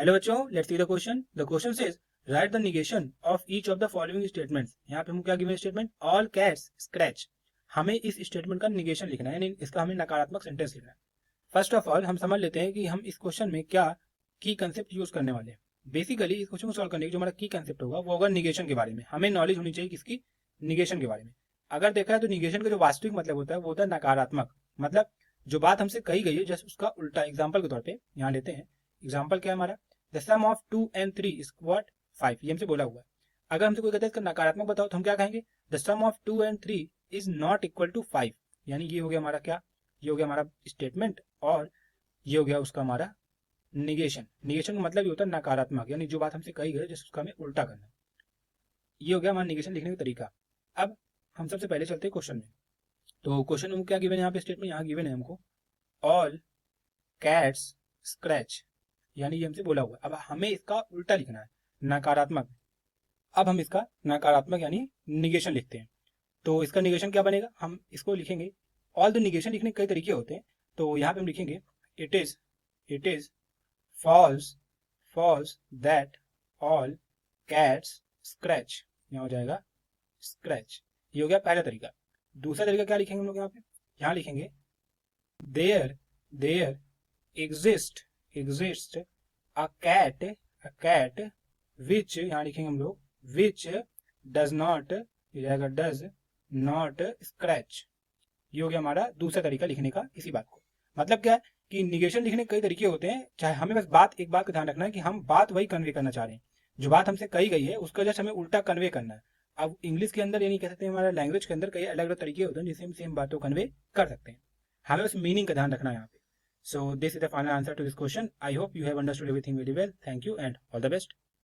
Hello बच्चों, let's see the question. The question says right the negation of each of the following statements. यहाँ पे हम क्या given statement, all cats scratch. हमें इस statement का निगेशन लिखना है, यानी इसका हमें नकारात्मक सेंटेंस लिखना है। फर्स्ट ऑफ ऑल हम समझ लेते हैं कि हम इस क्वेश्चन में क्या की कंसेप्ट यूज करने वाले हैं। बेसिकली इस क्वेश्चन को सॉल्व करने की जो हमारा की कंसेप्ट होगा वो होगा निगेशन के बारे में। हमें नॉलेज होनी चाहिए किसकी, निगेशन के बारे में। अगर देखा है तो निगेशन का जो वास्तविक मतलब होता है वो होता है नकारात्मक। मतलब जो बात हमसे कही गई है जस्ट उसका उल्टा। एग्जाम्पल के तौर पे यहाँ लेते हैं। एग्जाम्पल क्या है हमारा, the sum of 2 and 3 is what 5। ये हमसे बोला हुआ है। अगर हमसे कोई कहता है इसका नकारात्मक बताओ तो हम क्या कहेंगे, the sum of 2 and 3 is not equal to 5। यानी ये हो गया हमारा क्या, ये हो गया हमारा स्टेटमेंट और ये हो गया उसका हमारा निगेशन। निगेशन का मतलब ये होता है नकारात्मक, यानी जो बात हमसे कही गई जस्ट उसका हमें उल्टा करना। ये हो गया हमारा निगेशन लिखने का तरीका। अब हम सबसे पहले चलते हैं क्वेश्चन में। तो क्वेश्चन में क्या गिवन है यहाँ पे, स्टेटमेंट यहाँ गिवन है हमको ऑल कैट्स स्क्रैच, यानी ये हमसे बोला हुआ है। अब हमें इसका उल्टा लिखना है, नकारात्मक। अब हम इसका नकारात्मक यानी निगेशन लिखते हैं। तो इसका निगेशन क्या बनेगा, हम इसको लिखेंगे। ऑल द निगेशन लिखने के कई तरीके होते हैं। तो यहाँ पे हम लिखेंगे it is false false that all cats scratch. यहाँ हो जाएगा स्क्रैच। ये हो गया पहला तरीका। दूसरा तरीका क्या लिखेंगे हम लोग यहाँ पे, यहाँ लिखेंगे there there exist a cat which, यहाँ लिखेंगे हम लोग विच डज नॉट, ये जाएगा डज नॉट स्क्रैच। ये हो गया हमारा दूसरा तरीका लिखने का इसी बात को। मतलब क्या है कि निगेशन लिखने के कई तरीके होते हैं। चाहे हमें बस बात एक बात का ध्यान रखना है कि हम बात वही कन्वे करना चाह रहे हैं, जो बात हमसे कही गई है उसका जस्ट हमें उल्टा कन्वे करना है। अब इंग्लिश के अंदर यानी कह सकते हैं हमारा लैंग्वेज के अंदर कई अलग अलग तरीके होते हैं जिससे हम सेम बातों को कन्वे कर सकते हैं। हमें उस मीनिंग का ध्यान रखना है यहाँ पे। So this is the final answer to this question. I hope you have understood everything very well. Thank you and all the best.